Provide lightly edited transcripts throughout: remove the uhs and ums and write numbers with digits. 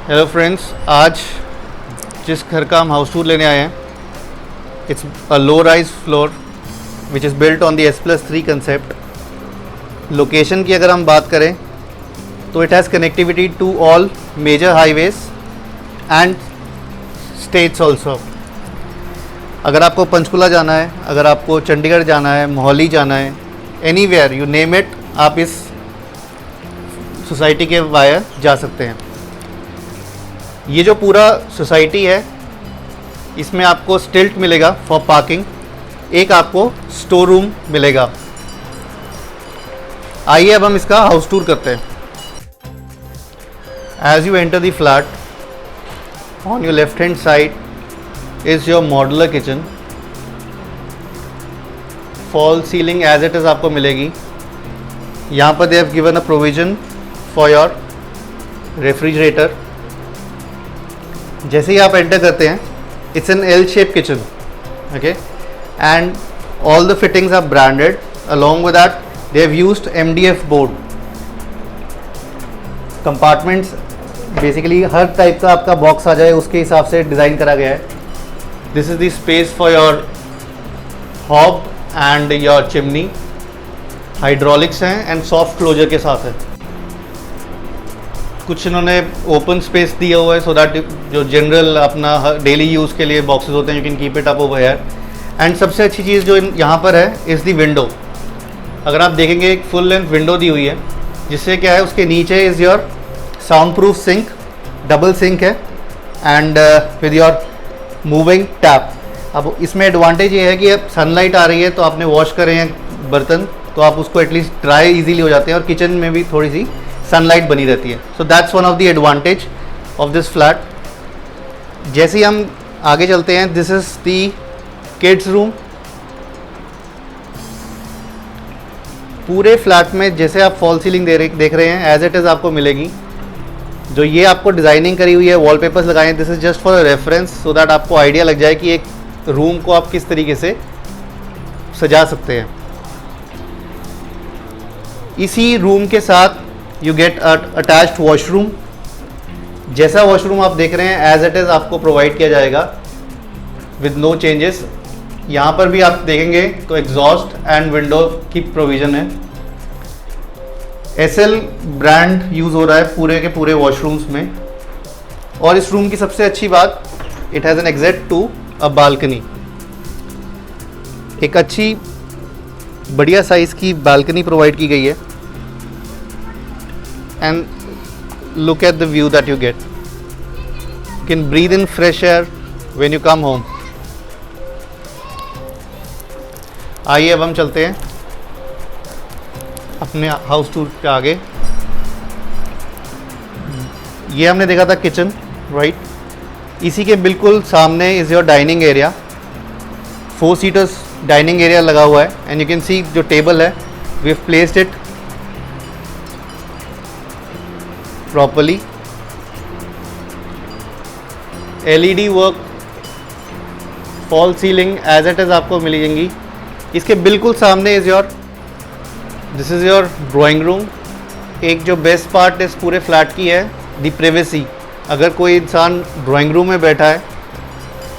Hello friends, आज जिस घर का हम हाउस टूर लेने आए हैं, it's a low rise floor which is built on the S+3 concept. Location की अगर हम बात करें तो it has connectivity to all major highways and states also. अगर आपको पंचकुला जाना है, अगर आपको चंडीगढ़ जाना है, मोहाली जाना है, एनीवेयर यू नेम इट, आप इस सोसाइटी के वाया जा सकते हैं। ये जो पूरा सोसाइटी है, इसमें आपको स्टिल्ट मिलेगा फॉर पार्किंग, एक आपको स्टोर रूम मिलेगा। आइए अब हम इसका हाउस टूर करते हैं। As you enter the flat, on your left hand side is your modular kitchen. Fall ceiling as it is आपको मिलेगी। यहाँ पर they have given a provision for your refrigerator. जैसे ही आप एंटर करते हैं, it's an L shape kitchen, okay, and all the fittings are branded. Along with that they have used MDF board. Compartments basically हर type का आपका box आ जाए उसके हिसाब से डिज़ाइन करा गया है। This is the space for your hob and your chimney. Hydraulics हैं एंड सॉफ्ट क्लोजर के साथ है। कुछ इन्होंने ओपन स्पेस दिया हुआ है सो दैट जो जनरल अपना डेली यूज़ के लिए बॉक्सेस होते हैं, you can keep it up over here. And सबसे अच्छी चीज़ जो यहाँ पर है इज़ दी विंडो। अगर आप देखेंगे, एक फुल लेंथ विंडो दी हुई है, जिससे क्या है, उसके नीचे is your sound proof sink, double sink है, and with your moving tap. अब इसमें एडवांटेज ये है कि अब सनलाइट आ रही है तो आपने वॉश करे हैं बर्तन, तो आप उसको एटलीस्ट ड्राई इजीली हो जाते हैं, और किचन में भी थोड़ी सी सनलाइट बनी रहती है। So that's one of the advantage of this flat. जैसे ही हम आगे चलते हैं, this is the kids room. पूरे फ्लैट में जैसे आप फॉल सीलिंग देख रहे हैं, एज इट इज़ आपको मिलेगी। जो ये आपको डिज़ाइनिंग करी हुई है, वॉलपेपर्स लगाए हैं, this is just for reference, so that आपको आइडिया लग जाए कि एक रूम को आप किस तरीके से सजा सकते हैं। इसी रूम के साथ यू गेट अटैच्ड वॉशरूम। जैसा वॉशरूम आप देख रहे हैं, एज इट इज़ आपको प्रोवाइड किया जाएगा विद नो चेंजेस। यहाँ पर भी आप देखेंगे तो एग्जॉस्ट एंड विंडो की प्रोविज़न है। SL ब्रांड यूज़ हो रहा है पूरे के पूरे वॉशरूम्स में। और इस रूम की सबसे अच्छी बात, it has an exit to a balcony. एक अच्छी बढ़िया साइज़ की बालकनी प्रोवाइड की गई है। And look at the view that you get. You can breathe in fresh air when you come home. आइए अब हम चलते हैं अपने हाउस टूर पे आगे। ये हमने देखा था किचन, राइट। इसी के बिल्कुल सामने is your dining area. 4 seaters dining area लगा हुआ है, एंड यू कैन सी जो टेबल है, we have placed it properly. LED work, fall ceiling as it is आपको मिलेंगी। इसके बिल्कुल सामने is your, this is your drawing room. एक जो बेस्ट पार्ट इस पूरे फ्लैट की है, द प्राइवेसी। अगर कोई इंसान ड्राइंग रूम में बैठा है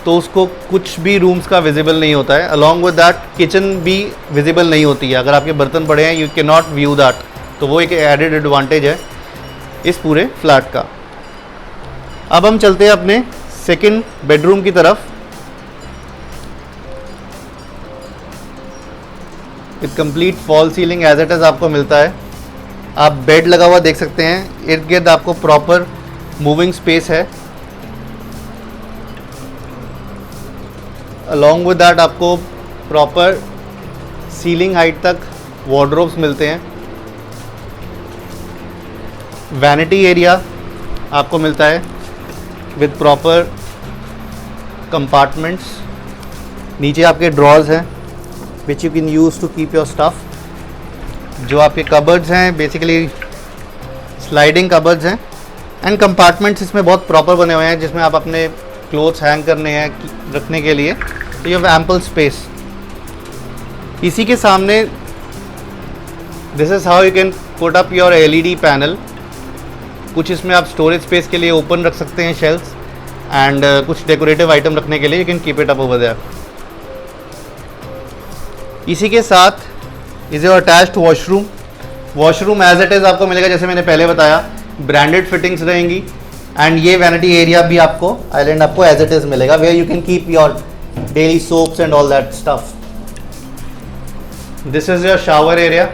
तो उसको कुछ भी रूम्स का विजिबल नहीं होता है। अलॉन्ग विद दैट किचन भी विजिबल नहीं होती है। अगर आपके बर्तन पड़े हैं, you can not view that. तो वो एक एडेड एडवांटेज है इस पूरे फ्लैट का। अब हम चलते हैं अपने सेकंड बेडरूम की तरफ। With complete fall ceiling as it is आपको मिलता है। आप बेड लगा हुआ देख सकते हैं, इर्द गिर्द आपको प्रॉपर मूविंग स्पेस है। अलॉन्ग विद दैट आपको प्रॉपर सीलिंग हाइट तक वार्डरोब्स मिलते हैं। वैनिटी एरिया आपको मिलता है विद प्रॉपर कंपार्टमेंट्स। नीचे आपके ड्रॉर्स हैं which you can use to keep your stuff. जो आपके कबर्ड्स हैं, बेसिकली स्लाइडिंग कबर्ड्स हैं, एंड कंपार्टमेंट्स इसमें बहुत प्रॉपर बने हुए हैं, जिसमें आप अपने क्लोथ्स हैंग करने हैं रखने के लिए, तो यू हैव एम्पल स्पेस। इसी के सामने this is how you can put up your LED panel. कुछ इसमें आप स्टोरेज स्पेस के लिए ओपन रख सकते हैं शेल्फ्स, एंड कुछ डेकोरेटिव आइटम रखने के लिए you can keep it up over there. इसी के साथ is your attached washroom. Washroom as it is आपको मिलेगा, जैसे मैंने पहले बताया, ब्रांडेड फिटिंग्स रहेंगी, एंड ये वैनिटी एरिया भी आपको आइलैंड आपको एज इट इज़ मिलेगा, where you can keep your daily soaps and all that stuff. This is your shower area.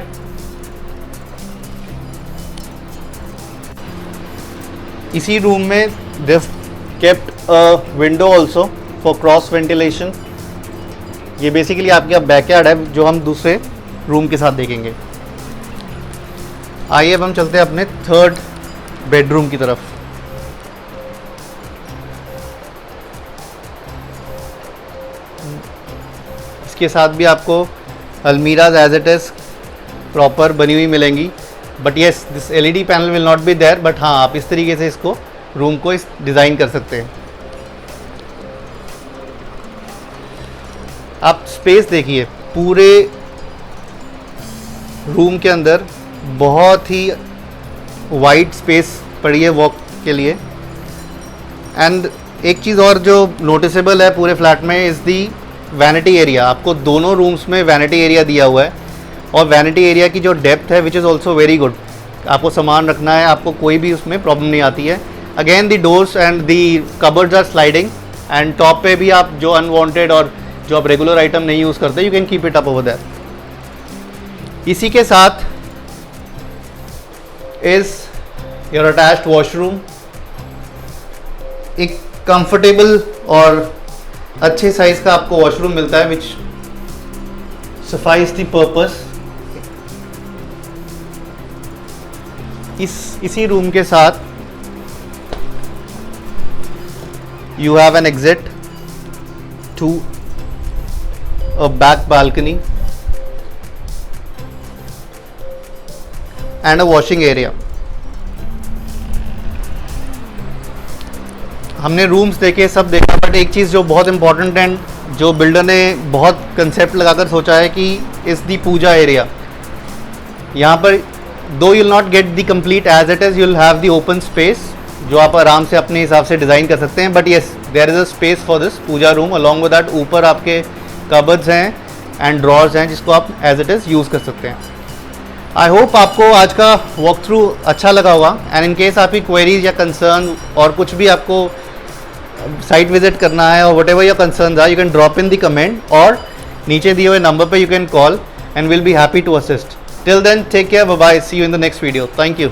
इसी रूम में they've kept a window also for cross ventilation। ये basically आपका backyard है जो हम दूसरे रूम के साथ देखेंगे। आइए अब हम चलते हैं अपने थर्ड बेडरूम की तरफ। इसके साथ भी आपको अलमीराज एज इट इज़ प्रॉपर बनी हुई मिलेंगी, but yes this LED panel will not be there, but हाँ आप इस तरीके से इसको रूम को इस डिज़ाइन कर सकते हैं। आप स्पेस देखिए, पूरे रूम के अंदर बहुत ही वाइड स्पेस पड़ी है वॉक के लिए। एंड एक चीज़ और जो नोटिसेबल है पूरे फ्लैट में इज़ दी वैनिटी एरिया। आपको दोनों रूम्स में वैनिटी एरिया दिया हुआ है, और वैनिटी एरिया की जो डेप्थ है which is also very good. आपको सामान रखना है, आपको कोई भी उसमें प्रॉब्लम नहीं आती है। Again the doors and the cupboards are sliding, and top पे भी आप जो अनवांटेड और जो आप रेगुलर आइटम नहीं यूज़ करते, you can keep it up over that. इसी के साथ इज योर अटैच्ड वॉशरूम। एक कंफर्टेबल और अच्छे साइज का आपको वॉशरूम मिलता है विच सफाइज द पर्पस। इसी रूम के साथ you have an exit to a back balcony and a washing area. हमने रूम्स देखे, सब देखा, बट एक चीज़ जो बहुत इंपॉर्टेंट एंड जो बिल्डर ने बहुत कंसेप्ट लगाकर सोचा है कि इस दी पूजा एरिया। यहाँ पर though you will not get the complete as it is, you will have the open space जो आप आराम से अपने हिसाब से डिज़ाइन कर सकते हैं, but yes there is a space for this puja room. Along with that ऊपर आपके कबर्ड्स हैं एंड ड्रॉर्स हैं जिसको आप एज इट इज़ यूज़ कर सकते हैं। आई होप आपको आज का वॉक थ्रू अच्छा लगा होगा, एंड इन केस आपकी क्वेरीज या कंसर्न और कुछ भी आपको साइट विजिट करना है और whatever your concern are, you can drop in the comment, और नीचे दिए हुए नंबर पे you can call and will be happy to assist. Till then take care, bye bye, see you in the next video. Thank you.